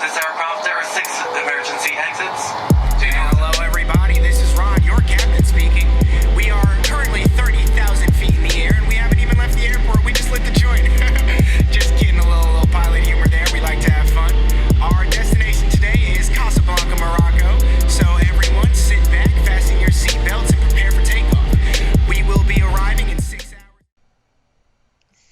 Is there a prompt? There are 6 emergency exits. Hello, everybody. This is Ron, your captain speaking. We are currently 30,000 feet in the air, and we haven't even left the airport. We just lit the joint. Just kidding, a little pilot humor there. We like to have fun. Our destination today is Casablanca, Morocco. So everyone, sit back, fasten your seatbelts, and prepare for takeoff. We will be arriving in 6 hours.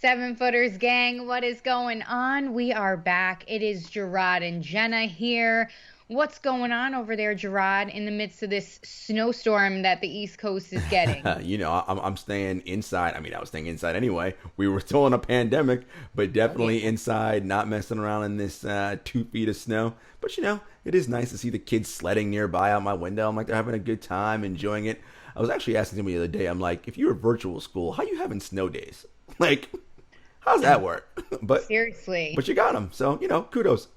7-footers gang, what is going on? We are back. It is Jarod and Jenna here. What's going on over there, Jarod, in the midst of this snowstorm that the East Coast is getting? I'm staying inside. I mean, I was staying inside anyway. We were still in a pandemic, but definitely inside, not messing around in this 2 feet of snow. But, it is nice to see the kids sledding nearby out my window. I'm like, they're having a good time, enjoying it. I was actually asking somebody the other day, I'm like, if you were virtual school, how you having snow days? Like, how's that work? But seriously. But you got them. So, kudos.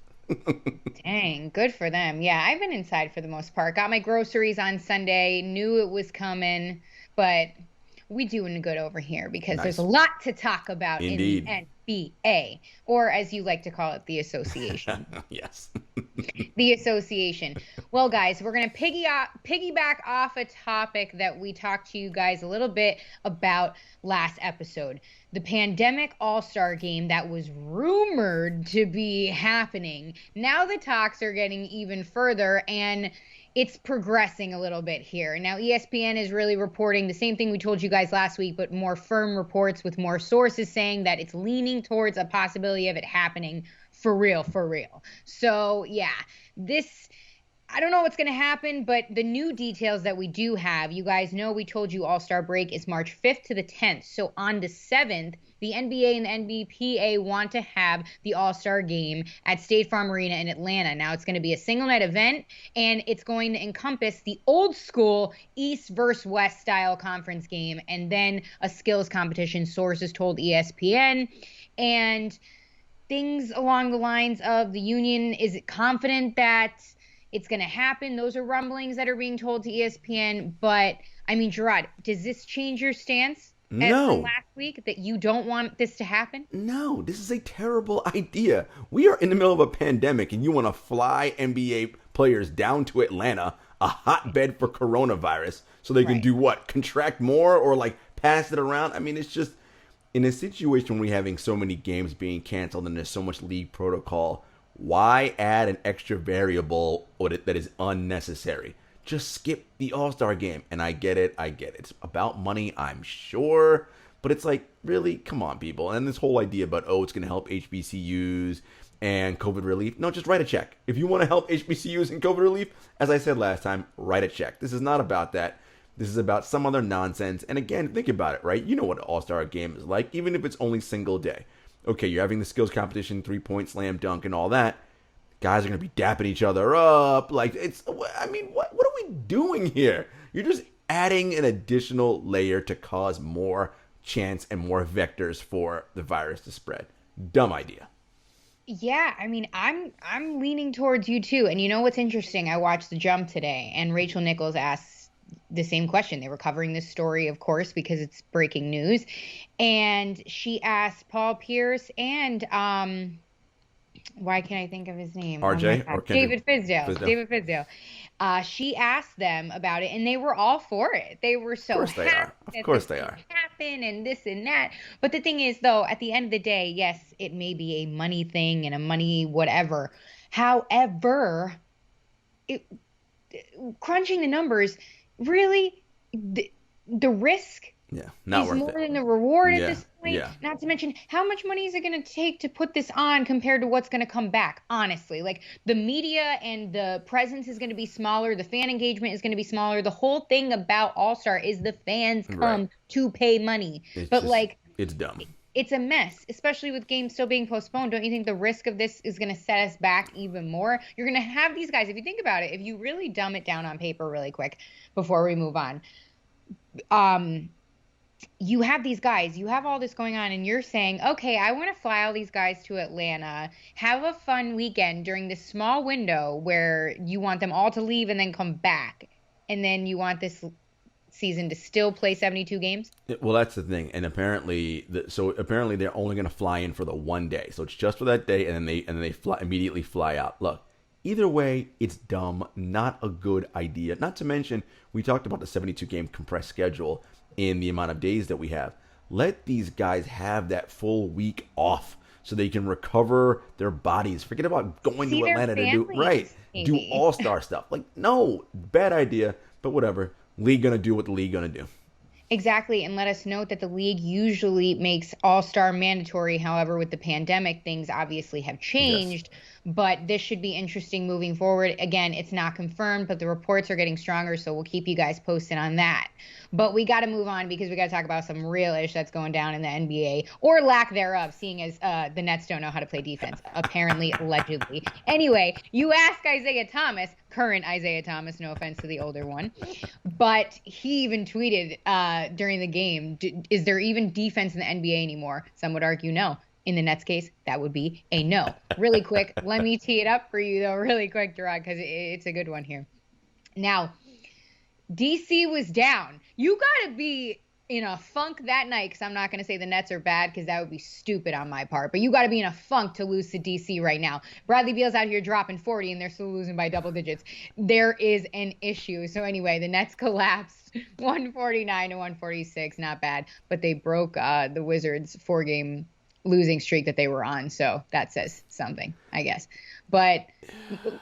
Dang, good for them. Yeah, I've been inside for the most part. Got my groceries on Sunday, knew it was coming, but we doing good over here because There's a lot to talk about Indeed. in the NBA, or as you like to call it, the association. Yes. The association. Well, guys, we're going to piggyback off a topic that we talked to you guys a little bit about last episode. The pandemic AllStar Game that was rumored to be happening. Now the talks are getting even further, and it's progressing a little bit here. Now, ESPN is really reporting the same thing we told you guys last week, but more firm reports with more sources saying that it's leaning towards a possibility of it happening for real. So, yeah, I don't know what's going to happen, but the new details that we do have, you guys know we told you All-Star break is March 5th to the 10th. So on the 7th, the NBA and the NBPA want to have the All-Star Game at State Farm Arena in Atlanta. Now, it's going to be a single-night event, and it's going to encompass the old-school East versus West style conference game, and then a skills competition, sources told ESPN. And things along the lines of the union is confident that it's going to happen. Those are rumblings that are being told to ESPN. But, I mean, Jarod, does this change your stance from last week that you don't want this to happen? No, this is a terrible idea. We are in the middle of a pandemic, and you want to fly NBA players down to Atlanta, a hotbed for coronavirus, so they can do what? Contract more or, pass it around? I mean, it's just, in a situation where we're having so many games being canceled and there's so much league protocol, why add an extra variable that is unnecessary? Just skip the All-Star Game. And I get it. It's about money, I'm sure. But it's like, really? Come on, people. And this whole idea about, it's going to help HBCUs and COVID relief. No, just write a check. If you want to help HBCUs and COVID relief, as I said last time, write a check. This is not about that. This is about some other nonsense. And again, think about it, right? You know what an All-Star Game is like, even if it's only single day. Okay, you're having the skills competition, 3-point slam dunk and all that. Guys are going to be dapping each other up. What are we doing here? You're just adding an additional layer to cause more chance and more vectors for the virus to spread. Dumb idea. Yeah, I mean, I'm leaning towards you too. And you know what's interesting? I watched The Jump today, and Rachel Nichols asked the same question. They were covering this story, of course, because it's breaking news. And she asked Paul Pierce and why can't I think of his name? RJ or David Fizdale. David Fizdale. She asked them about it, and they were all for it. They were so happy. Of course they are. Happen and this and that. But the thing is, though, at the end of the day, yes, it may be a money thing and a money whatever. However, crunching the numbers, really, the risk not is worth more it. than the reward at this point. Yeah. Not to mention, how much money is it going to take to put this on compared to what's going to come back, honestly? Like, the media and the presence is going to be smaller. The fan engagement is going to be smaller. The whole thing about All-Star is the fans come to pay money. It's dumb. It's a mess, especially with games still being postponed. Don't you think the risk of this is going to set us back even more? You're going to have these guys, if you think about it, if you really dumb it down on paper really quick before we move on, you have these guys, you have all this going on, and you're saying, okay, I want to fly all these guys to Atlanta, have a fun weekend during this small window where you want them all to leave and then come back, and then you want this season to still play 72 games? Well, that's the thing. And apparently they're only going to fly in for the one day. So it's just for that day, and then they immediately fly out. Look, Either way, it's dumb, not a good idea. Not to mention, we talked about the 72-game compressed schedule in the amount of days that we have. Let these guys have that full week off so they can recover their bodies. Forget about going to Atlanta to do all-star stuff. Like, no, bad idea, but whatever. League gonna do what the league gonna do. Exactly, and let us note that the league usually makes all-star mandatory. However, with the pandemic, things obviously have changed. Yes. But this should be interesting moving forward. Again, it's not confirmed, but the reports are getting stronger, so we'll keep you guys posted on that. But we got to move on because we got to talk about some real ish that's going down in the NBA, or lack thereof, seeing as the Nets don't know how to play defense, apparently, allegedly. Anyway, you ask Isaiah Thomas, current Isaiah Thomas, no offense to the older one, but he even tweeted during the game, is there even defense in the NBA anymore? Some would argue no. In the Nets case, that would be a no. Really quick, let me tee it up for you, though, really quick, Jarod, because it's a good one here. Now, DC was down. You got to be in a funk that night, because I'm not going to say the Nets are bad, because that would be stupid on my part. But you got to be in a funk to lose to DC right now. Bradley Beal's out here dropping 40, and they're still losing by double digits. There is an issue. So anyway, the Nets collapsed 149 to 146. Not bad. But they broke the Wizards' 4-game losing streak that they were on. So that says something, I guess. But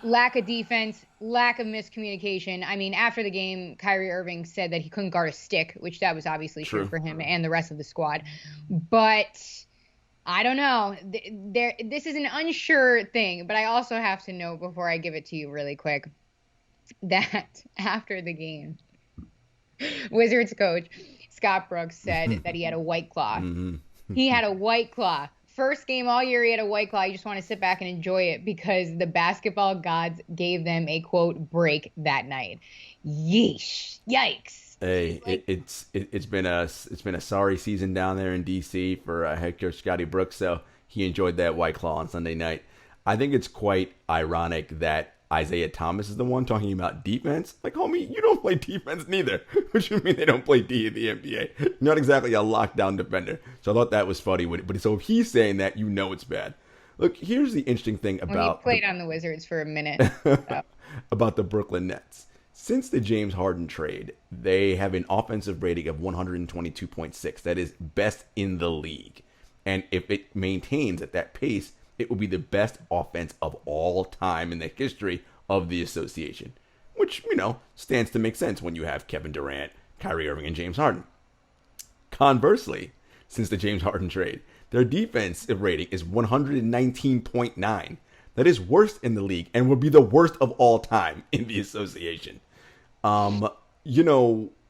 lack of defense, lack of miscommunication. I mean, after the game, Kyrie Irving said that he couldn't guard a stick, which that was obviously true for him and the rest of the squad. But I don't know. This is an unsure thing, but I also have to note before I give it to you really quick that after the game, Wizards coach Scott Brooks said that he had a White Claw. He had a White Claw. First game all year, he had a White Claw. You just want to sit back and enjoy it because the basketball gods gave them a, quote, break that night. Yeesh. Yikes. Hey, it's been a sorry season down there in DC for head coach Scotty Brooks, so he enjoyed that White Claw on Sunday night. I think it's quite ironic that Isaiah Thomas is the one talking about defense. Like, homie, you don't play defense neither. What do you mean they don't play D in the NBA? You're not exactly a lockdown defender. So I thought that was funny. But so if he's saying that, you know it's bad. Look, here's the interesting thing about... When he played on the Wizards for a minute. So. About the Brooklyn Nets. Since the James Harden trade, they have an offensive rating of 122.6. That is best in the league. And if it maintains at that pace, it will be the best offense of all time in the history of the association. Which, stands to make sense when you have Kevin Durant, Kyrie Irving, and James Harden. Conversely, since the James Harden trade, their defensive rating is 119.9. That is worst in the league and would be the worst of all time in the association. It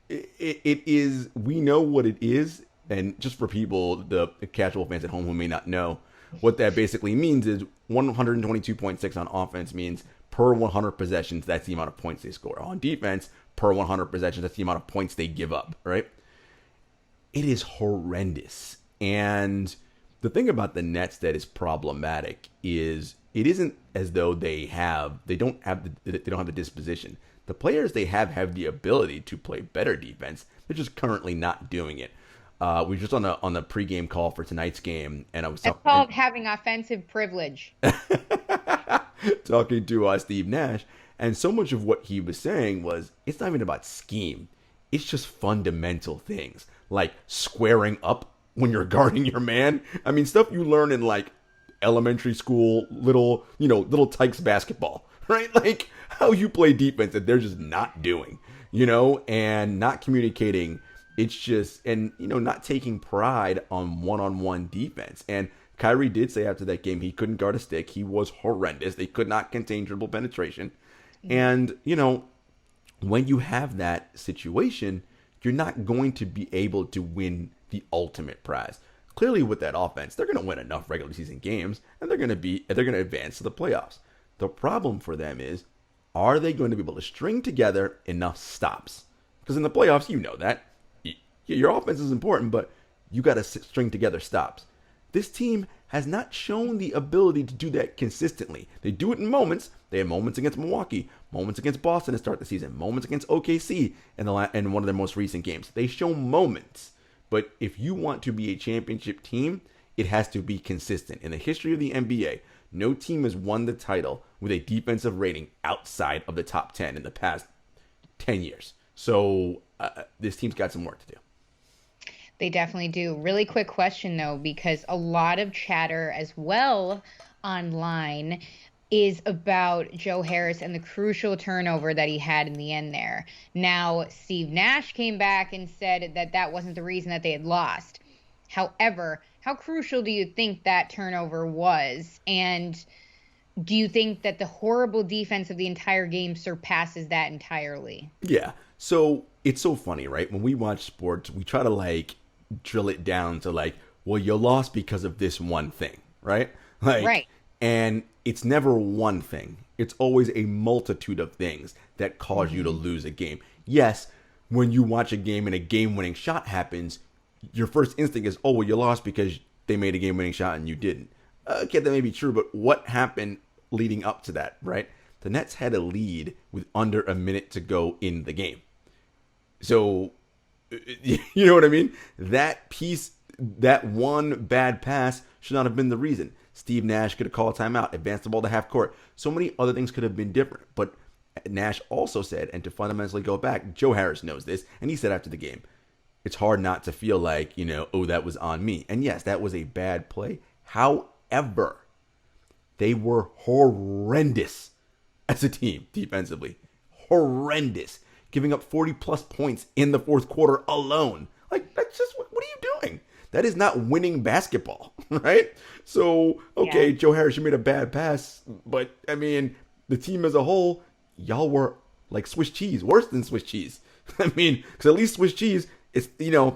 is, we know what it is. And just for people, the casual fans at home who may not know, what that basically means is 122.6 on offense means per 100 possessions, that's the amount of points they score. On defense, per 100 possessions, that's the amount of points they give up, right? It is horrendous. And the thing about the Nets that is problematic is it isn't as though they don't have the disposition. The players they have the ability to play better defense. They're just currently not doing it. We were just on the pregame call for tonight's game, and I was talking. It's called having offensive privilege. Talking to Steve Nash, and so much of what he was saying was it's not even about scheme. It's just fundamental things like squaring up when you're guarding your man. I mean, stuff you learn in like elementary school, little tykes basketball, right? Like how you play defense that they're just not doing, and not communicating. It's just, and, not taking pride on one-on-one defense. And Kyrie did say after that game he couldn't guard a stick. He was horrendous. They could not contain dribble penetration. And, when you have that situation, you're not going to be able to win the ultimate prize. Clearly with that offense, they're going to win enough regular season games, and they're going to advance to the playoffs. The problem for them is, are they going to be able to string together enough stops? Because in the playoffs, you know that. Your offense is important, but you got to string together stops. This team has not shown the ability to do that consistently. They do it in moments. They had moments against Milwaukee, moments against Boston to start the season, moments against OKC in one of their most recent games. They show moments. But if you want to be a championship team, it has to be consistent. In the history of the NBA, No team has won the title with a defensive rating outside of the top 10 in the past 10 years. So this team's got some work to do. They definitely do. Really quick question, though, because a lot of chatter as well online is about Joe Harris and the crucial turnover that he had in the end there. Now, Steve Nash came back and said that that wasn't the reason that they had lost. However, how crucial do you think that turnover was? And do you think that the horrible defense of the entire game surpasses that entirely? Yeah. So it's so funny, right? When we watch sports, we try to drill it down to well, you lost because of this one thing, right? Right. And it's never one thing. It's always a multitude of things that cause you to lose a game. Yes, when you watch a game and a game-winning shot happens, your first instinct is, oh, well, you lost because they made a game-winning shot and you didn't. Okay, that may be true, but what happened leading up to that, right? The Nets had a lead with under a minute to go in the game. So, you know what I mean? That piece, that one bad pass should not have been the reason. Steve Nash could have called a timeout, advanced the ball to half court. So many other things could have been different. But Nash also said, and to fundamentally go back, Joe Harris knows this, and he said after the game, it's hard not to feel like, oh, that was on me. And yes, that was a bad play. However, they were horrendous as a team defensively. Horrendous. Giving up 40-plus points in the fourth quarter alone. That's just, what are you doing? That is not winning basketball, right? So, okay, yeah. Joe Harris, you made a bad pass, but, the team as a whole, y'all were like Swiss cheese, worse than Swiss cheese. Because at least Swiss cheese, it's,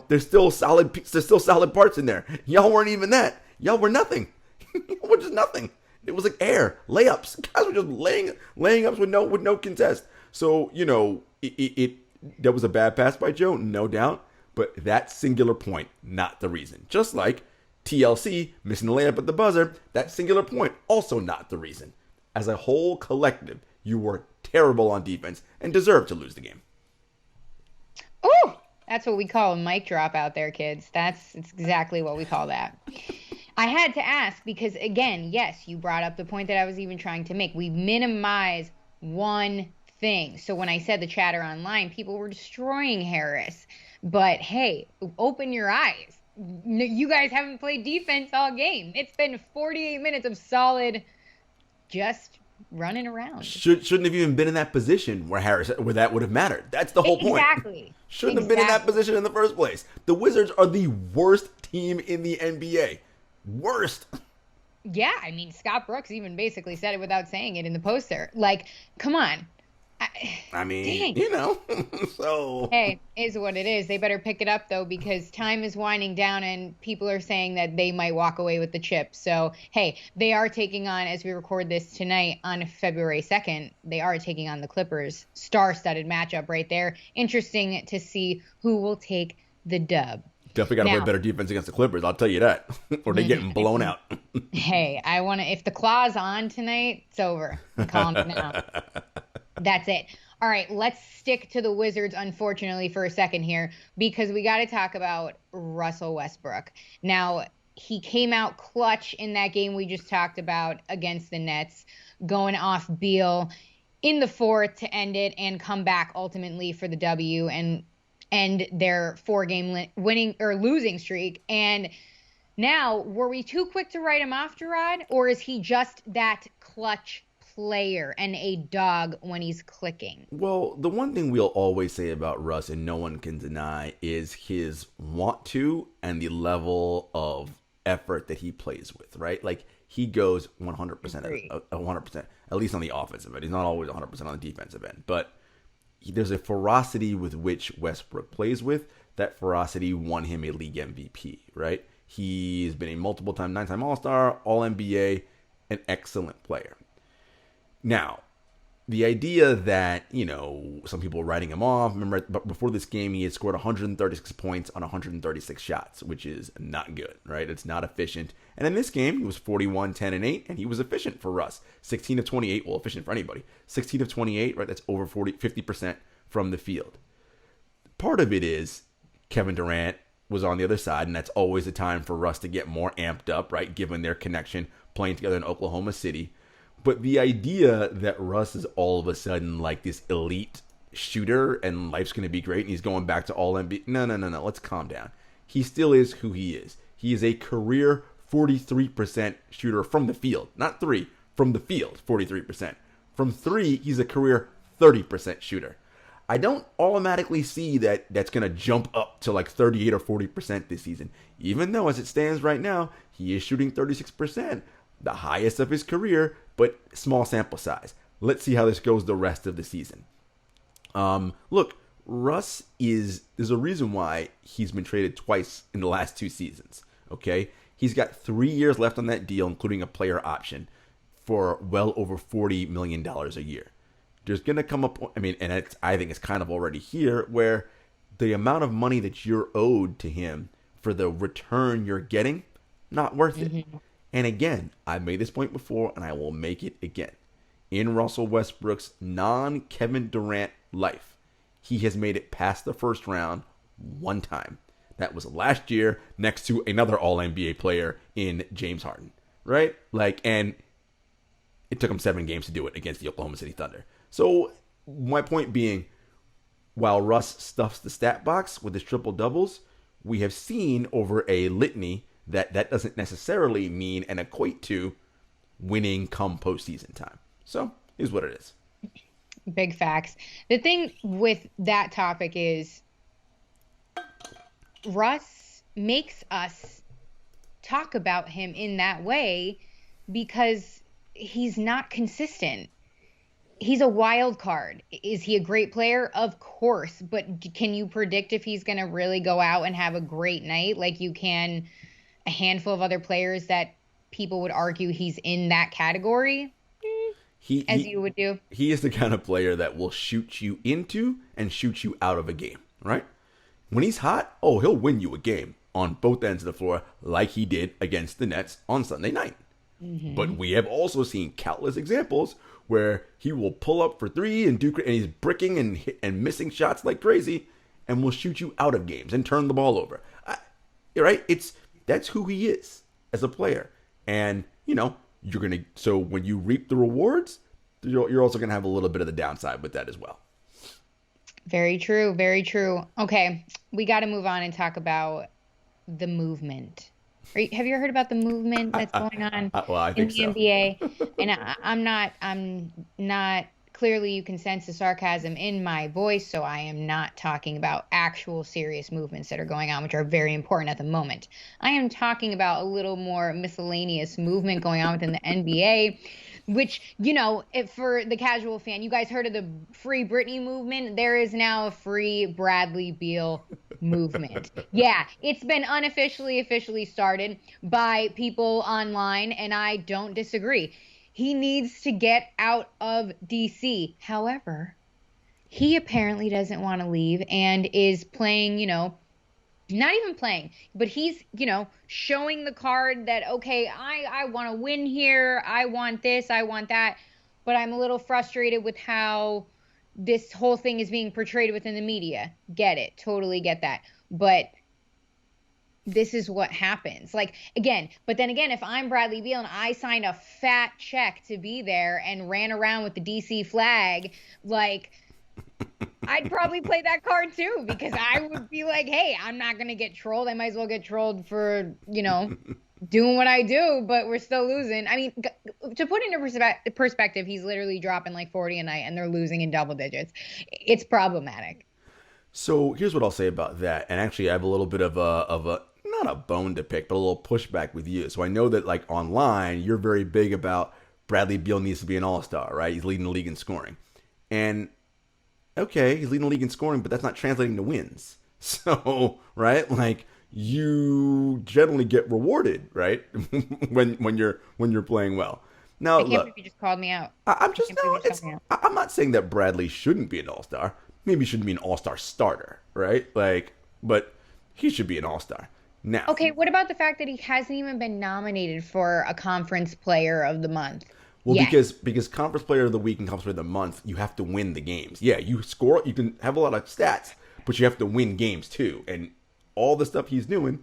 there's still solid parts in there. Y'all weren't even that. Y'all were nothing. Y'all were just nothing. It was like air, layups. Guys were just laying ups with no contest. So, that was a bad pass by Joe, no doubt. But that singular point, not the reason. Just like TLC missing the layup at the buzzer, that singular point, also not the reason. As a whole collective, you were terrible on defense and deserved to lose the game. Ooh, that's what we call a mic drop out there, kids. It's exactly what we call that. I had to ask because, again, yes, you brought up the point that I was even trying to make. We minimize one thing. So when I said the chatter online, people were destroying Harris. But hey, open your eyes. You guys haven't played defense all game. It's been 48 minutes of solid just running around. Shouldn't have even been in that position where that would have mattered. That's the whole point. Exactly. Shouldn't have been in that position in the first place. The Wizards are the worst team in the NBA. Worst. Yeah, Scott Brooks even basically said it without saying it in the poster. Come on. So. Hey, is what it is. They better pick it up, though, because time is winding down and people are saying that they might walk away with the chip. So, hey, they are taking on, as we record this tonight on February 2nd, they are taking on the Clippers. Star-studded matchup right there. Interesting to see who will take the dub. Definitely got to play better defense against the Clippers, I'll tell you that. Or they're getting blown out. Hey, if the claw's on tonight, it's over. I'm calling it now. That's it. All right, let's stick to the Wizards, unfortunately, for a second here, because we got to talk about Russell Westbrook. Now, he came out clutch in that game we just talked about against the Nets, going off Beal in the fourth to end it and come back ultimately for the W and end their 4-game winning or losing streak. And now, were we too quick to write him off, Jarod, or is he just that clutch player and a dog when he's clicking? Well, the one thing we'll always say about Russ, and no one can deny, is his want to and the level of effort that he plays with, right? He goes 100%, 100%, at least on the offensive end. He's not always 100% on the defensive end, but there's a ferocity with which Westbrook plays with. That ferocity won him a league MVP, right? He's been a multiple-time, 9-time All-Star, All-NBA, an excellent player. Now, the idea that, some people were writing him off. Remember, but before this game, he had scored 136 points on 136 shots, which is not good, right? It's not efficient. And in this game, he was 41, 10, and 8, and he was efficient for Russ. 16 of 28, well, efficient for anybody. 16 of 28, right? That's over 50% from the field. Part of it is Kevin Durant was on the other side, and that's always a time for Russ to get more amped up, right, given their connection. playing together in Oklahoma City. But the idea that Russ is all of a sudden like this elite shooter and life's going to be great and he's going back to all NBA. No. Let's calm down. He still is who he is. He is a career 43% shooter from the field. Not three, from the field, 43%. From three, he's a career 30% shooter. I don't automatically see that that's going to jump up to like 38 or 40% this season. Even though as it stands right now, he is shooting 36%, the highest of his career, but small sample size. Let's see how this goes the rest of the season. Look, Russ there's a reason why he's been traded twice in the last 2 seasons, okay? He's got 3 years left on that deal, including a player option, for well over $40 million a year. There's going to come up, I think it's kind of already here, where the amount of money that you're owed to him for the return you're getting, not worth it. And again, I've made this point before, and I will make it again. In Russell Westbrook's non-Kevin Durant life, he has made it past the first round 1 time. That was last year next to another All-NBA player in James Harden, right? And it took him 7 games to do it against the Oklahoma City Thunder. So my point being, while Russ stuffs the stat box with his triple doubles, we have seen over a litany that doesn't necessarily mean and equate to winning come postseason time. So here's what it is. Big facts. The thing with that topic is Russ makes us talk about him in that way because he's not consistent. He's a wild card. Is he a great player? Of course. But can you predict if he's going to really go out and have a great night like you can a handful of other players that people would argue he's in that category? You would do. He is the kind of player that will shoot you into and shoot you out of a game, right? When he's hot, he'll win you a game on both ends of the floor like he did against the Nets on Sunday night. Mm-hmm. But we have also seen countless examples where he will pull up for 3 and he's bricking and missing shots like crazy and will shoot you out of games and turn the ball over. Right? That's who he is as a player. And, so when you reap the rewards, you're also going to have a little bit of the downside with that as well. Very true. Very true. Okay. We got to move on and talk about the movement. Have you heard about the movement that's going on in the NBA? And I'm not, clearly you can sense the sarcasm in my voice, so I am not talking about actual serious movements that are going on, which are very important at the moment. I am talking about a little more miscellaneous movement going on within the NBA, which, for the casual fan, you guys heard of the Free Britney movement? There is now a Free Bradley Beal movement. Yeah, it's been officially started by people online, and I don't disagree. He needs to get out of DC. However, he apparently doesn't want to leave and is playing, not even playing, but he's, showing the card that, okay, I want to win here. I want this, I want that. But I'm a little frustrated with how this whole thing is being portrayed within the media. Get it. Totally get that. But this is what happens. But then again, if I'm Bradley Beal and I signed a fat check to be there and ran around with the DC flag, I'd probably play that card too, because I would be like, hey, I'm not going to get trolled. I might as well get trolled for, doing what I do, but we're still losing. I mean, to put into perspective, he's literally dropping 40 a night and they're losing in double digits. It's problematic. So here's what I'll say about that. And actually, I have a little bit of a not a bone to pick, but a little pushback with you. So I know that online, you're very big about Bradley Beal needs to be an all-star, right? He's leading the league in scoring. And okay, he's leading the league in scoring, but that's not translating to wins. So, right? You generally get rewarded, right? when you're playing well. Now, I can't believe you just called me out. I'm not saying that Bradley shouldn't be an all-star. Maybe he shouldn't be an all-star starter, right? But he should be an all-star. Now, okay, what about the fact that he hasn't even been nominated for a Conference Player of the Month? Well, because Conference Player of the Week and Conference Player of the Month, you have to win the games. Yeah, you score, you can have a lot of stats, but you have to win games too. And all the stuff he's doing,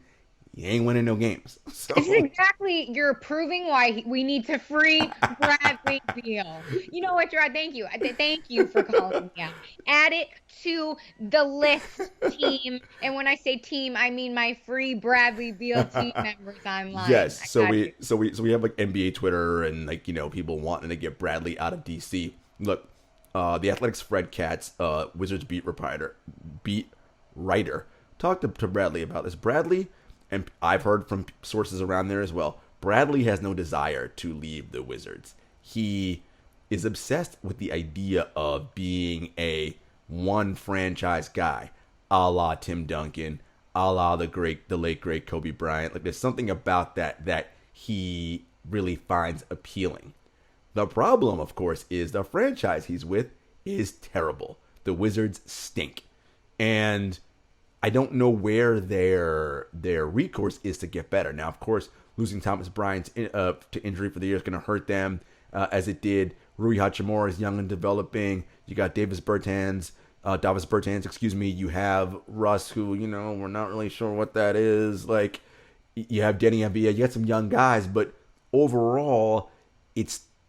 you ain't winning no games. So This is exactly, you're proving why we need to free Bradley Beal. You know what, Jarod? Thank you. Thank you for calling me out. Add it to the list, team. And when I say team, I mean my free Bradley Beal team members online. yes, so we have like NBA Twitter and like people wanting to get Bradley out of DC. Look, the Athletics Fred Katz, Wizards beat writer, talked to Bradley about this. Bradley, and I've heard from sources around there as well, Bradley has no desire to leave the Wizards. He is obsessed with the idea of being a one franchise guy, a la Tim Duncan, a la the late great Kobe Bryant. Like, there's something about that he really finds appealing. The problem, of course, is the franchise he's with is terrible. The Wizards stink. And I don't know where their recourse is to get better. Now, of course, losing Thomas Bryant to injury for the year is going to hurt them, as it did. Rui Hachimura is young and developing. You got Davis Bertans. You have Russ, who, we're not really sure what that is. Like, you have Denny Avila. You got some young guys, but overall,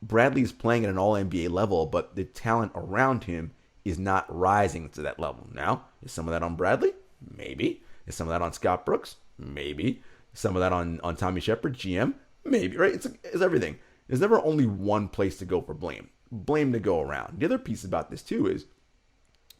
Bradley's playing at an all-NBA level, but the talent around him is not rising to that level. Now, is some of that on Bradley? Maybe. Is some of that on Scott Brooks? Maybe. Is some of that on Tommy Shepard, GM? Maybe, right? It's everything. There's never only one place to go for blame to go around. The other piece about this, too, is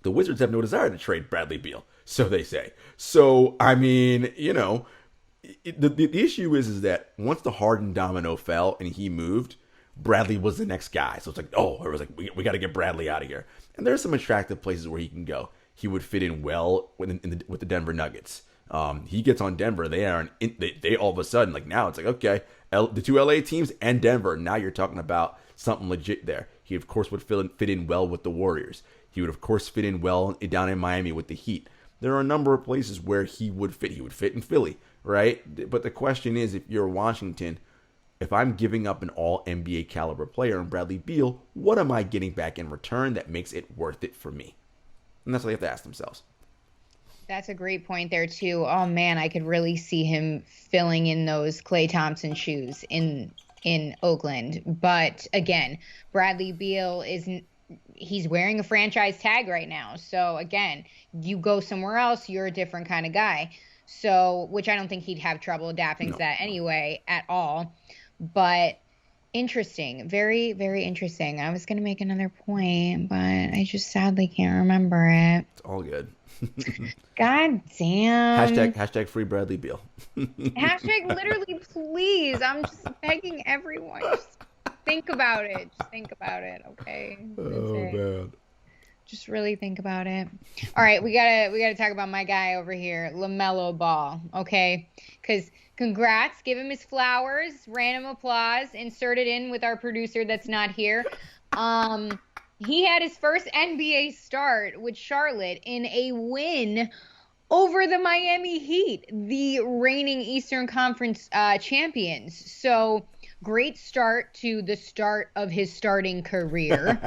the Wizards have no desire to trade Bradley Beal, so they say. So, I mean, the issue is that once the Harden domino fell and he moved, Bradley was the next guy. So it's like, it was like, we got to get Bradley out of here. And there's some attractive places where he can go. He would fit in well with the Denver Nuggets. He gets on Denver. They all of a sudden, like, now it's like, okay, the two LA teams and Denver. Now you're talking about something legit there. He, of course, would fit in well with the Warriors. He would, of course, fit in well down in Miami with the Heat. There are a number of places where he would fit. He would fit in Philly, right? But the question is, if you're Washington, if I'm giving up an all-NBA caliber player in Bradley Beal, what am I getting back in return that makes it worth it for me? And that's what they have to ask themselves. That's a great point there, too. Oh, man, I could really see him filling in those Klay Thompson shoes in Oakland. But, again, Bradley Beal he's wearing a franchise tag right now. So, again, you go somewhere else, you're a different kind of guy. So, which I don't think he'd have trouble adapting to that anyway at all. But interesting. Very, very interesting. I was going to make another point, but I just sadly can't remember it. It's all good. God damn. Hashtag free Bradley Beal. Hashtag literally, please. I'm just begging everyone. Just think about it. Just think about it, okay? Man. Just really think about it. All right, we gotta talk about my guy over here, Lamelo Ball, okay? Because congrats, give him his flowers, random applause, insert it in with our producer that's not here. He had his first NBA start with Charlotte in a win over the Miami Heat, the reigning Eastern Conference champions. So great start to the start of his starting career.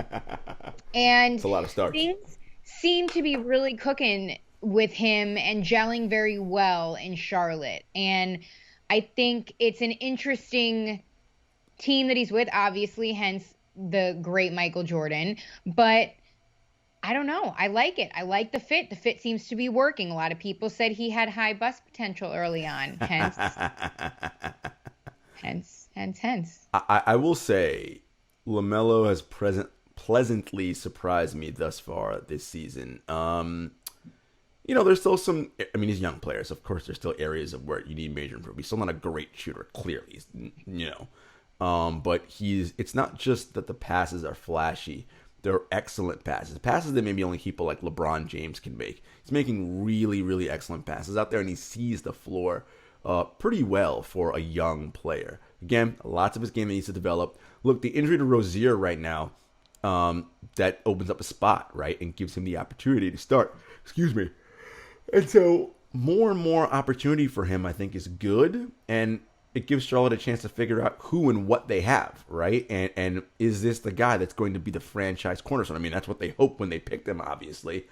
And it's a lot of starts. Things seem to be really cooking with him and gelling very well in Charlotte. And I think it's an interesting team that he's with, obviously, hence the great Michael Jordan. But I don't know. I like it. I like the fit. The fit seems to be working. A lot of people said he had high bust potential early on. Hence. I will say LaMelo has pleasantly surprised me thus far this season. There's still some, he's young players. Of course, there's still areas of where you need major improvement. He's still not a great shooter, clearly, but it's not just that the passes are flashy. They're excellent passes. Passes that maybe only people like LeBron James can make. He's making really, really excellent passes out there, and he sees the floor pretty well for a young player. Again, lots of his game that needs to develop. Look, the injury to Rozier right now, that opens up a spot, right, and gives him the opportunity to start. Excuse me. And so more and more opportunity for him, I think, is good, and it gives Charlotte a chance to figure out who and what they have, right? And is this the guy that's going to be the franchise cornerstone? That's what they hope when they picked him, obviously.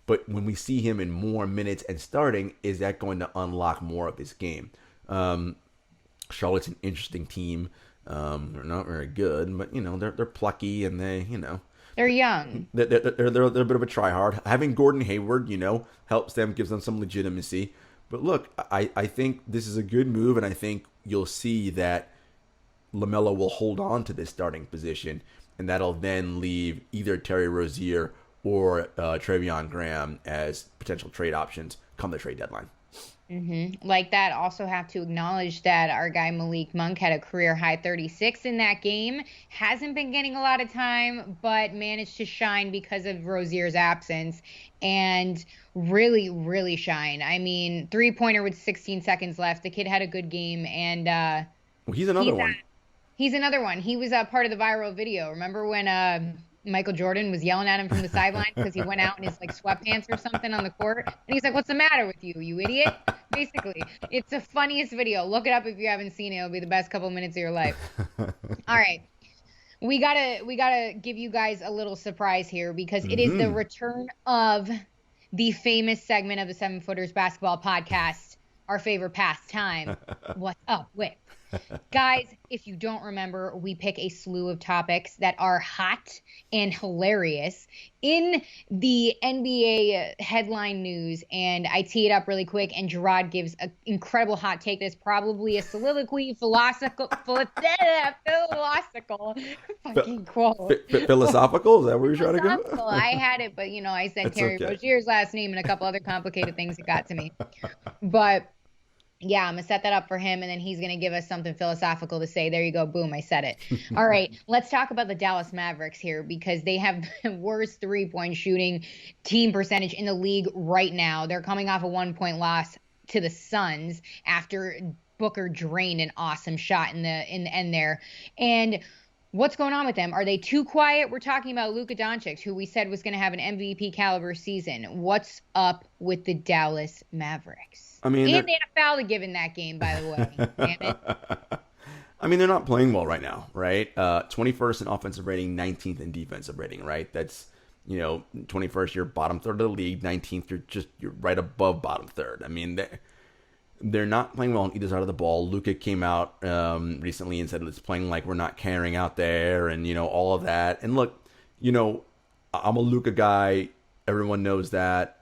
But when we see him in more minutes and starting, is that going to unlock more of his game? Charlotte's an interesting team. They're not very good, but they're plucky and they're young. They're a bit of a try-hard. Having Gordon Hayward, helps them, gives them some legitimacy. But look, I think this is a good move, and I think you'll see that LaMelo will hold on to this starting position, and that'll then leave either Terry Rozier or Treveon Graham as potential trade options come the trade deadline. Like that, also have to acknowledge that our guy Malik Monk had a career high 36 in that game. Hasn't been getting a lot of time, but managed to shine because of Rozier's absence and really, really shine. I mean, 3-pointer with 16 seconds left. The kid had a good game, and he's another one. He's another one. He was a part of the viral video. Remember when Michael Jordan was yelling at him from the sideline because he went out in his sweatpants or something on the court, and he's like, "What's the matter with you, you idiot?" Basically, it's the funniest video. Look it up if you haven't seen it. It'll be the best couple minutes of your life. All right, we gotta give you guys a little surprise here because it is the return of the famous segment of the 7-Footers Basketball Podcast, our favorite pastime. What's up with? Guys, if you don't remember, we pick a slew of topics that are hot and hilarious in the NBA headline news, and I tee it up really quick, and Jarod gives an incredible hot take that's probably a soliloquy, philosophical fucking quote. Philosophical? Is that where you're trying to go? I had it, but I said Terry Rozier's last name and a couple other complicated things that got to me. But yeah, I'm going to set that up for him, and then he's going to give us something philosophical to say. There you go. Boom, I said it. All right, let's talk about the Dallas Mavericks here because they have the worst three-point shooting team percentage in the league right now. They're coming off a 1-point loss to the Suns after Booker drained an awesome shot in the end there. And what's going on with them? Are they too quiet? We're talking about Luka Doncic, who we said was going to have an MVP caliber season. What's up with the Dallas Mavericks? I mean, and they had a foul to give in that game, by the way. Damn it. I mean, they're not playing well right now, right? 21st in offensive rating, 19th in defensive rating, right? That's, 21st, you're bottom third of the league. 19th, you're right above bottom third. I mean, they're not playing well on either side of the ball. Luka came out recently and said it's playing like we're not caring out there, and all of that. And look, I'm a Luka guy. Everyone knows that.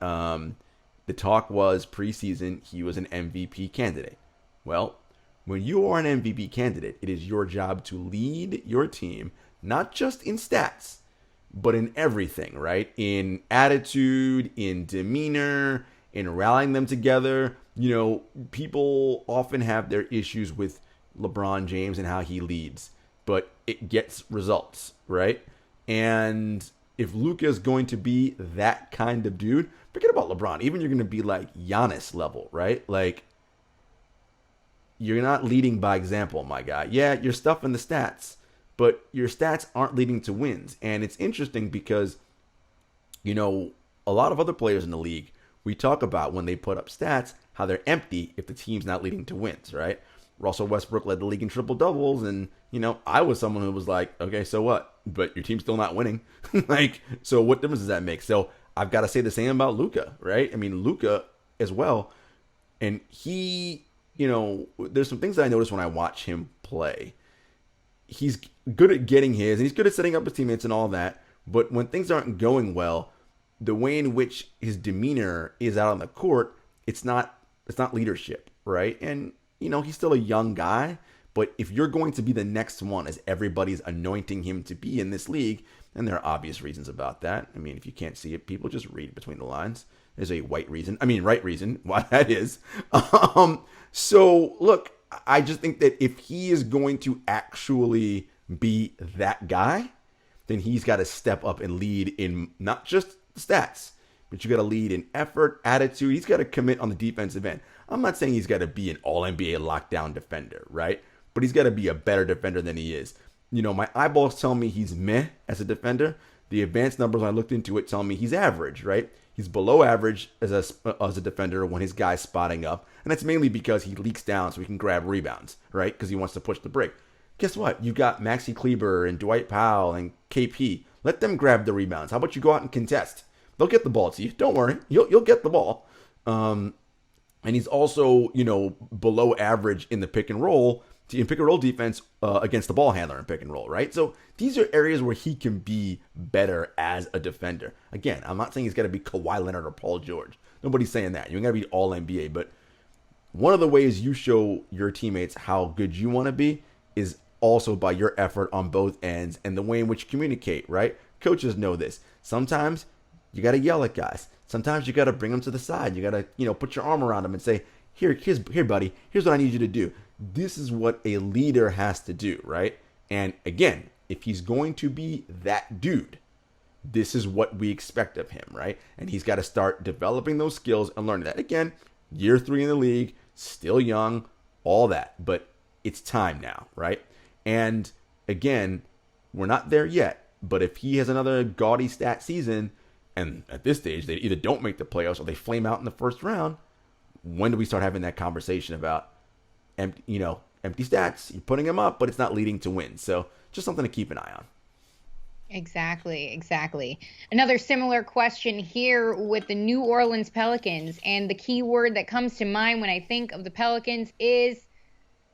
The talk was preseason he was an MVP candidate. Well, when you are an MVP candidate, it is your job to lead your team, not just in stats, but in everything, right? In attitude, in demeanor, in rallying them together. People often have their issues with LeBron James and how he leads, but it gets results, right? And if Luka is going to be that kind of dude, forget about LeBron. Even you're going to be like Giannis level, right? Like, you're not leading by example, my guy. Yeah, you're stuffing the stats, but your stats aren't leading to wins. And it's interesting because, a lot of other players in the league, we talk about when they put up stats, how they're empty if the team's not leading to wins, right? Russell Westbrook led the league in triple doubles, and I was someone who was like, okay, so what? But your team's still not winning. So what difference does that make? So I've got to say the same about Luka, right? I mean, Luka as well, and he, there's some things that I notice when I watch him play. He's good at getting his, and he's good at setting up his teammates and all that. But when things aren't going well, the way in which his demeanor is out on the court, it's not leadership, right? And he's still a young guy, but if you're going to be the next one, as everybody's anointing him to be in this league, and there are obvious reasons about that. I mean, if you can't see it, people just read between the lines. There's a right reason why that is. So look, I just think that if he is going to actually be that guy, then he's got to step up and lead in not just stats, but you got to lead in effort, attitude. He's got to commit on the defensive end. I'm not saying he's got to be an all-NBA lockdown defender, right? But he's got to be a better defender than he is. My eyeballs tell me he's meh as a defender. The advanced numbers when I looked into it tell me he's average, right? He's below average as a defender when his guy's spotting up. And that's mainly because he leaks down so he can grab rebounds, right? Because he wants to push the break. Guess what? You've got Maxi Kleber and Dwight Powell and KP. Let them grab the rebounds. How about you go out and contest? He'll get the ball to you. Don't worry. You'll get the ball. And he's also, below average in the pick and roll defense against the ball handler in pick and roll, right? So these are areas where he can be better as a defender. Again, I'm not saying he's got to be Kawhi Leonard or Paul George. Nobody's saying that. You ain't got to be all NBA, but one of the ways you show your teammates how good you want to be is also by your effort on both ends and the way in which you communicate, right? Coaches know this. Sometimes you got to yell at guys. Sometimes you got to bring them to the side. You got to, put your arm around them and say, here, buddy, here's what I need you to do. This is what a leader has to do, right? And again, if he's going to be that dude, this is what we expect of him, right? And he's got to start developing those skills and learning that. Again, year 3 in the league, still young, all that. But it's time now, right? And again, we're not there yet. But if he has another gaudy stat season, and at this stage, they either don't make the playoffs or they flame out in the first round, when do we start having that conversation about empty stats? You're putting them up, but it's not leading to wins. So just something to keep an eye on. Exactly. Another similar question here with the New Orleans Pelicans. And the key word that comes to mind when I think of the Pelicans is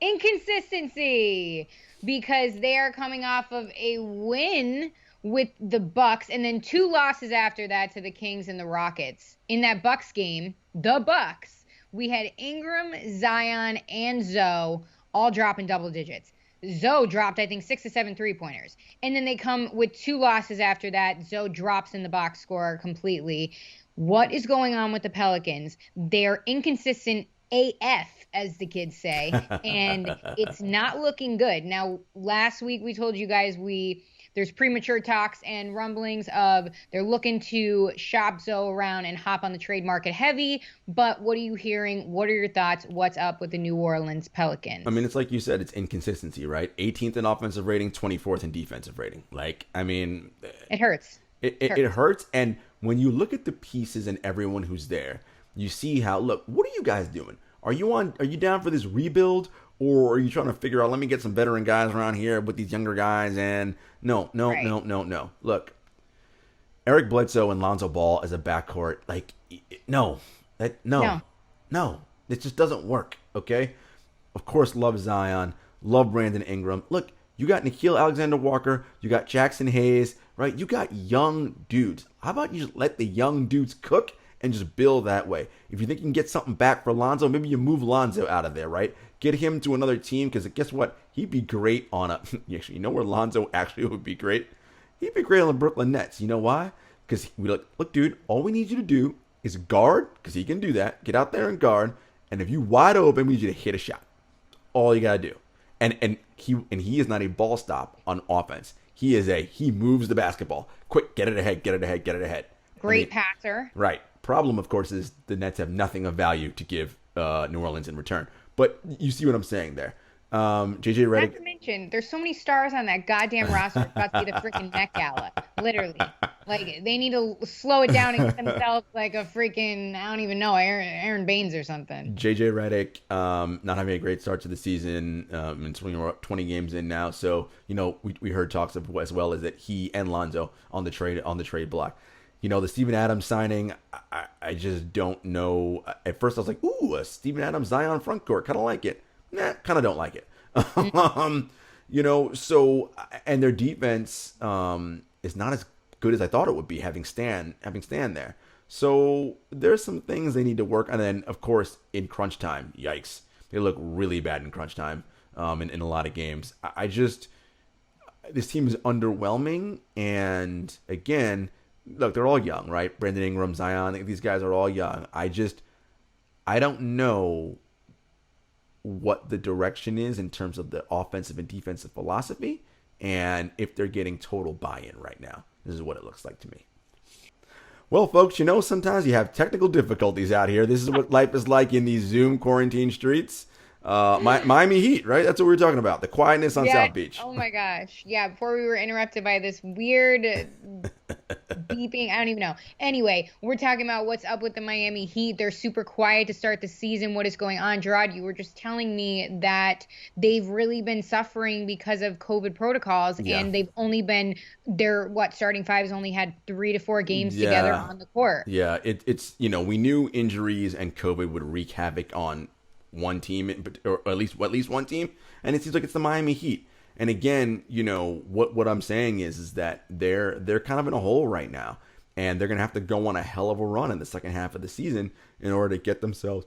inconsistency, because they are coming off of a win with the Bucks and then 2 losses after that to the Kings and the Rockets. In that Bucks game, the Bucks, we had Ingram, Zion, and Zoe all dropping double digits. Zoe dropped, I think, 6 to 7 3-pointers. And then they come with 2 losses after that. Zoe drops in the box score completely. What is going on with the Pelicans? They're inconsistent AF, as the kids say, and it's not looking good. Now, last week we told you guys there's premature talks and rumblings of they're looking to shop Zoe around and hop on the trade market heavy. But what are you hearing? What are your thoughts? What's up with the New Orleans Pelicans? I mean, it's like you said, it's inconsistency, right? 18th in offensive rating, 24th in defensive rating. It hurts. It hurts. And when you look at the pieces and everyone who's there, you see how, look, what are you guys doing? Are you down for this rebuild? Or are you trying to figure out, let me get some veteran guys around here with these younger guys? And no. Look, Eric Bledsoe and Lonzo Ball as a backcourt, no. It just doesn't work, okay? Of course, love Zion, love Brandon Ingram. Look, you got Nickeil Alexander-Walker, you got Jackson Hayes, right? You got young dudes. How about you just let the young dudes cook and just build that way? If you think you can get something back for Lonzo, maybe you move Lonzo out of there, right? Get him to another team, because guess what? He'd be great on a... Actually, you know where Lonzo actually would be great? He'd be great on the Brooklyn Nets. You know why? Because we're like, look, dude, all we need you to do is guard, because he can do that. Get out there and guard. And if you wide open, we need you to hit a shot. All you got to do. And he is not a ball stop on offense. He moves the basketball. Quick, get it ahead. Great passer. Right. Problem, of course, is the Nets have nothing of value to give New Orleans in return. But you see what I'm saying there. JJ Redick. Not to mention, there's so many stars on that goddamn roster about to get a freaking Met Gala. Literally. They need to slow it down and get themselves like a freaking, I don't even know, Aaron Baines or something. JJ Redick not having a great start to the season. It's when we're 20 games in now. So, we heard talks of as well as that he and Lonzo on the trade block. The Steven Adams signing, I just don't know. At first, I was like, ooh, a Steven Adams Zion front court. Kind of like it. Nah, kind of don't like it. So, and their defense is not as good as I thought it would be, having Stan there. So there's some things they need to work on. And then, of course, in crunch time, yikes. They look really bad in crunch time in a lot of games. This team is underwhelming. And again, look, they're all young, right? Brandon Ingram, Zion, these guys are all young. I don't know what the direction is in terms of the offensive and defensive philosophy, and if they're getting total buy-in right now. This is what it looks like to me. Well, folks, sometimes you have technical difficulties out here. This is what life is like in these Zoom quarantine streets. Miami Heat, right? That's what we were talking about. The quietness on South Beach. Oh my gosh. Yeah, before we were interrupted by this weird beeping. I don't even know. Anyway, we're talking about what's up with the Miami Heat. They're super quiet to start the season. What is going on? Jarod, you were just telling me that they've really been suffering because of COVID protocols, and they've only been starting five has only had 3 to 4 games together on the court. Yeah, it's we knew injuries and COVID would wreak havoc on one team, or at least one team, and it seems like it's the Miami Heat. And again, what I'm saying is that they're kind of in a hole right now, and they're gonna have to go on a hell of a run in the second half of the season in order to get themselves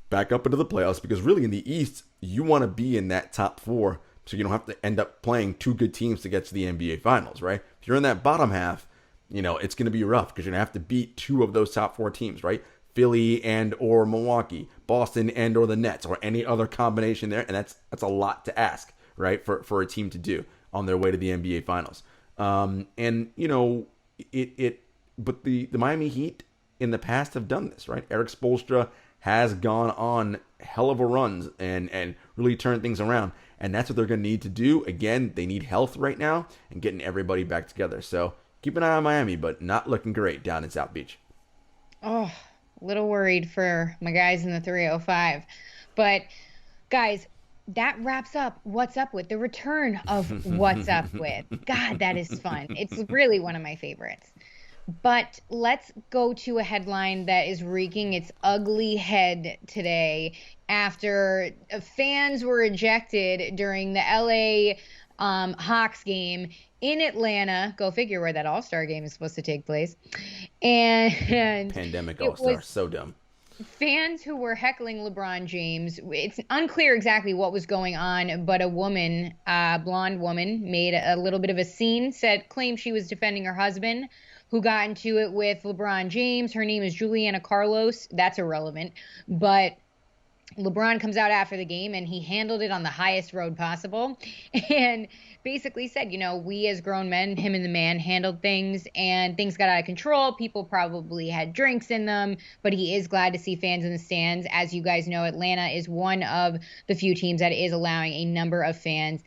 back up into the playoffs. Because really, in the East, you want to be in that top 4, so you don't have to end up playing 2 good teams to get to the NBA Finals, right? If you're in that bottom half, it's gonna be rough because you're gonna have to beat 2 of those top 4 teams, right? Philly and or Milwaukee, Boston and or the Nets, or any other combination there, and that's a lot to ask, right, for a team to do on their way to the NBA Finals. But the Miami Heat in the past have done this, right? Eric Spoelstra has gone on hell of a runs and really turned things around, and that's what they're going to need to do. Again, they need health right now and getting everybody back together. So keep an eye on Miami, but not looking great down in South Beach. Oh, a little worried for my guys in the 305. But guys, that wraps up What's Up With, the return of What's Up With. God, that is fun. It's really one of my favorites. But let's go to a headline that is wreaking its ugly head today after fans were ejected during the LA Hawks game in Atlanta. Go figure where that All-Star game is supposed to take place. And pandemic All-Star, so dumb. Fans who were heckling LeBron James, it's unclear exactly what was going on, but a woman, a blonde woman, made a little bit of a scene, claimed she was defending her husband, who got into it with LeBron James. Her name is Juliana Carlos. That's irrelevant. But LeBron comes out after the game, and he handled it on the highest road possible and basically said, we as grown men, him and the man, handled things, and things got out of control. People probably had drinks in them, but he is glad to see fans in the stands. As you guys know, Atlanta is one of the few teams that is allowing a number of fans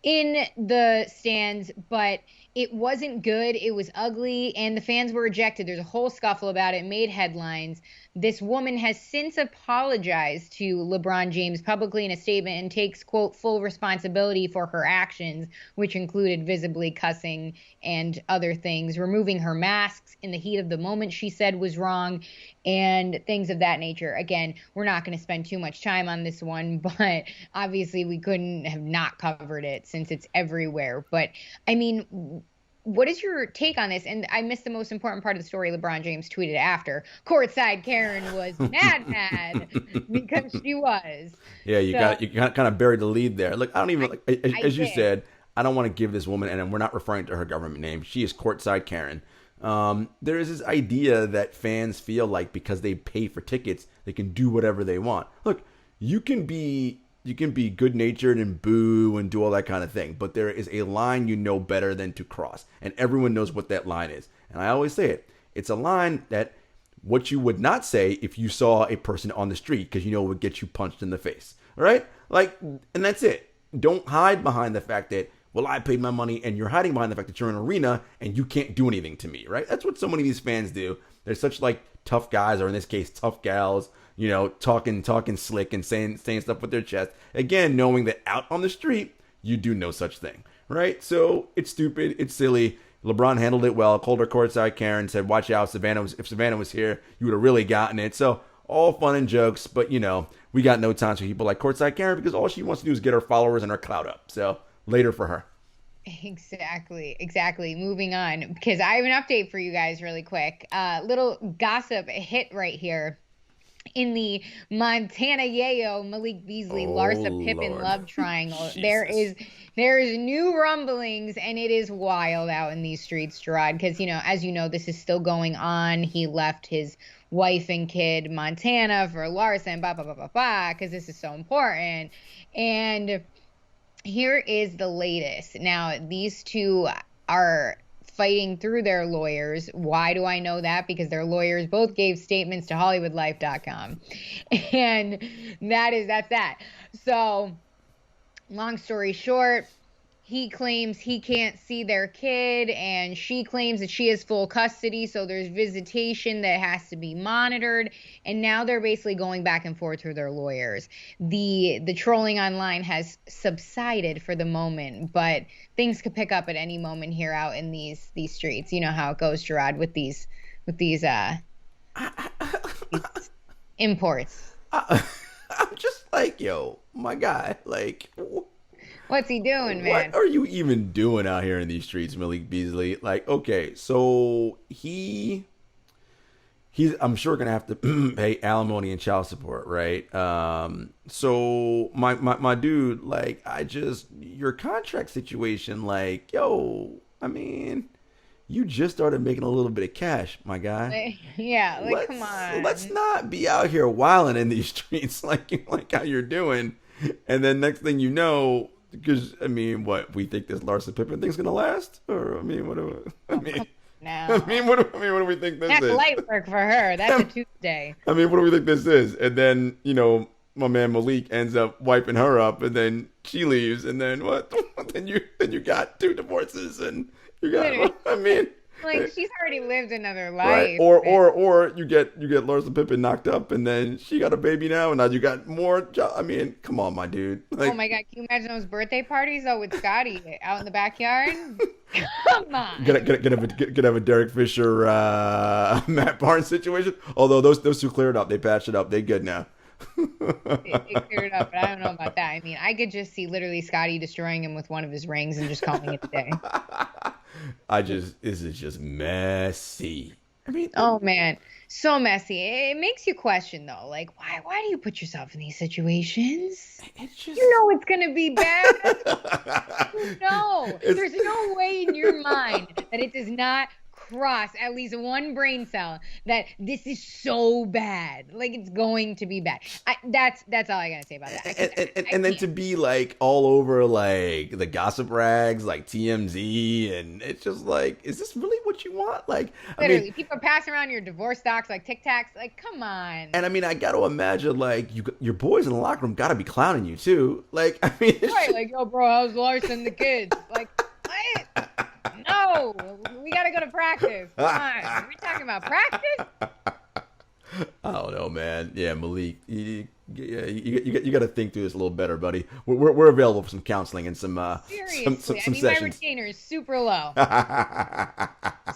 in the stands, but it wasn't good. It was ugly, and the fans were ejected. There's a whole scuffle about it, made headlines. This woman has since apologized to LeBron James publicly in a statement and takes, quote, full responsibility for her actions, which included visibly cussing and other things. Removing her masks in the heat of the moment, she said, was wrong, and things of that nature. Again, we're not going to spend too much time on this one, but obviously we couldn't have not covered it since it's everywhere. But, I mean, what is your take on this? And I missed the most important part of the story. LeBron James tweeted after. Courtside Karen was mad because she was. Yeah, you kind of buried the lead there. Look, I don't even, as you said, I don't want to give this woman, and we're not referring to her government name. She is Courtside Karen. There is this idea that fans feel like because they pay for tickets, they can do whatever they want. Look, you can be good-natured and boo and do all that kind of thing, but there is a line you know better than to cross, and everyone knows what that line is. And I always say it. It's a line that what you would not say if you saw a person on the street, because it would get you punched in the face, all right? And that's it. Don't hide behind the fact that, well, I paid my money, and you're hiding behind the fact that you're in an arena and you can't do anything to me, right? That's what so many of these fans do. They're such tough guys, or in this case, tough gals, talking slick and saying stuff with their chest. Again, knowing that out on the street, you do no such thing, right? So it's stupid. It's silly. LeBron handled it well. Called her Courtside Karen, said, watch out, if Savannah was here, you would have really gotten it. So all fun and jokes, but, we got no time for people like Courtside Karen because all she wants to do is get her followers and her clout up. So later for her. Exactly. Moving on, because I have an update for you guys really quick. Little gossip hit right here. In the Montana Yayo, Malik Beasley, Larsa Pippen love triangle, there is new rumblings, and it is wild out in these streets, Jarod, because, as you know, this is still going on. He left his wife and kid Montana for Larsa and because this is so important. And here is the latest. Now, these two are fighting through their lawyers. Why do I know that? Because their lawyers both gave statements to HollywoodLife.com. And that's that. So, long story short, he claims he can't see their kid, and she claims that she has full custody, so there's visitation that has to be monitored, and now they're basically going back and forth through their lawyers. The trolling online has subsided for the moment, but things could pick up at any moment here out in these streets. You know how it goes, Jarod, with these imports. I'm just like, yo, my guy, like, What's he doing, man? what are you even doing out here in these streets, Malik Beasley? Like, okay, so he's I'm sure gonna have to pay alimony and child support, right? So my dude, like, your contract situation, like, yo, I mean, you just started making a little bit of cash, my guy. Yeah, like, come on. Let's not be out here wilding in these streets like how you're doing, and then next thing you know, because I mean, what we think this Larsa Pippen thing's gonna last, or I mean, what do I mean? No. I mean, what do we think this That's is? light work for her. That's a Tuesday. I mean, what do we think this is? And then, you know, my man Malik ends up wiping her up, and then she leaves, and then what? then you got 2 divorces, and you got. I mean, like, she's already lived another life. right? Or you get Larsa Pippen knocked up, and then she got a baby now, and now you got more. I mean, come on, my dude. Like, oh my God, can you imagine those birthday parties though with Scotty out in the backyard? Come on. Could have a Derek Fisher, Matt Barnes situation. Although those 2 cleared up, they patched it up, they good now. It cleared up, but I don't know about that. I mean, I could just see literally Scotty destroying him with one of his rings and just calling it a day. This is just messy. I mean, oh man, so messy. It makes you question though, like, why do you put yourself in these situations? it's just, You know it's gonna be bad. There's no way in your mind that it does not cross at least one brain cell that this is so bad, like it's going to be bad. That's all I gotta say about that. And then to be like all over like the gossip rags, like TMZ, and it's just like, is this really what you want? Like, literally, I mean, people are passing around your divorce docs like Tic Tacs. Like, come on. and I mean, I got to imagine like your boys in the locker room got to be clowning you too. Like, I mean, it's Right, like, yo, bro, how's Larson the kids? Like, what? No, we gotta go to practice. Come on, we're talking about practice. I don't know, man. Yeah, Malik, you got to think through this a little better, buddy. We're available for some counseling and some Seriously, some I mean, sessions. my retainer is super low.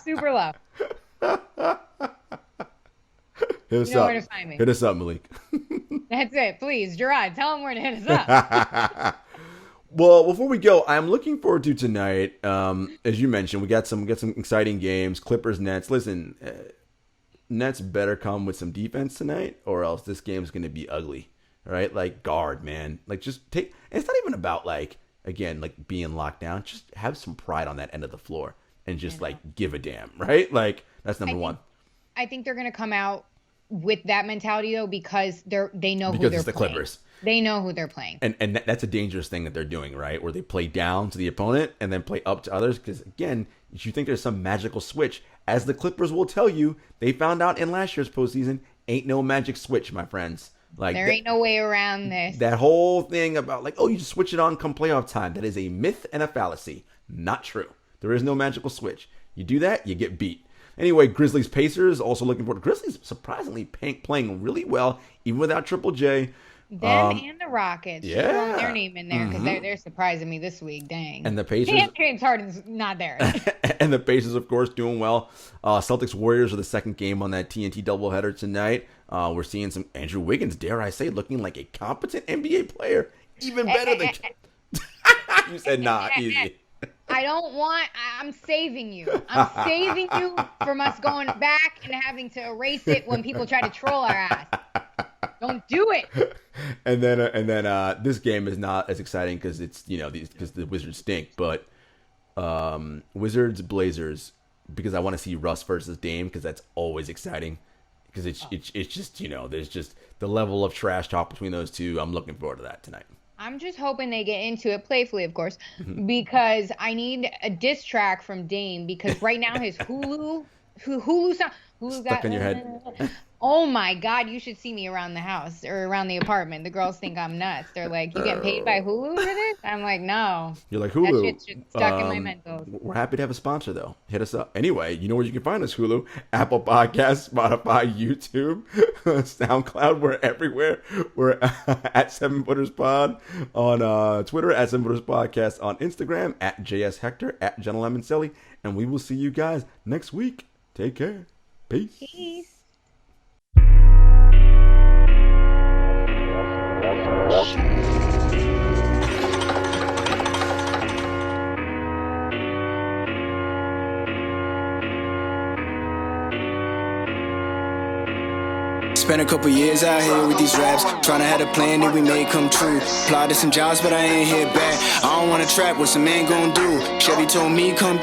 Super low. Hit us You know up. where to find me. Hit us up, Malik. That's it. Please, Jarod, tell them where to hit us up. Well, before we go, I'm looking forward to tonight. As you mentioned, we got some exciting games. Clippers, Nets. Listen, Nets better come with some defense tonight, or else this game's going to be ugly. All right, like, guard, man. Like, just take. And it's not even about like, again, like being locked down. Just have some pride on that end of the floor and just like give a damn. Right? Like, that's number one. I think they're going to come out with that mentality though, because they know who they're it's the playing. Clippers. They know who they're playing. And that's a dangerous thing that they're doing, right? Where they play down to the opponent and then play up to others. Because, again, if you think there's some magical switch, as the Clippers will tell you, they found out in last year's postseason, ain't no magic switch, my friends. Like, there ain't no way around this. That whole thing about, like, oh, you just switch it on come playoff time. That is a myth and a fallacy. Not true. There is no magical switch. You do that, you get beat. Anyway, Grizzlies Pacers, also looking forward. Grizzlies surprisingly playing really well, even without Triple J. Them and the Rockets. Yeah. Throwing their name in there because they're surprising me this week. Dang. And the Pacers. James Harden's not there. And the Pacers, of course, doing well. Celtics Warriors are the second game on that TNT doubleheader tonight. We're seeing some Andrew Wiggins, dare I say, looking like a competent NBA player. Even better than. You said not easy. I'm saving you. I'm saving you from us going back and having to erase it when people try to troll our ass. Don't do it. And then this game is not as exciting because it's because the Wizards stink, but Wizards Blazers, because I want to see Russ versus Dame, because that's always exciting, because it's just there's just the level of trash talk between those two. I'm looking forward to that tonight. I'm just hoping they get into it playfully, of course, because I need a diss track from Dame, because right now his Hulu Stuck in your head. Oh my God, you should see me around the house or around the apartment. The girls think I'm nuts. They're like, you get paid by Hulu for this? I'm like, no. You're like, That Hulu. shit's just stuck in my mentals. We're happy to have a sponsor, though. Hit us up. Anyway, you know where you can find us, Hulu. Apple Podcasts, Spotify, YouTube, SoundCloud. We're everywhere. We're at 7 Footers Pod on Twitter, at 7 Footers Podcast on Instagram, at JS Hector, at Jenna Lemoncelli. And we will see you guys next week. Take care. Peace. Peace. Spent a couple years out here with these raps, trying to have a plan that we made come true. Applied to some jobs, but I ain't hit back. I don't wanna trap, what's a man gonna do? Chevy told me come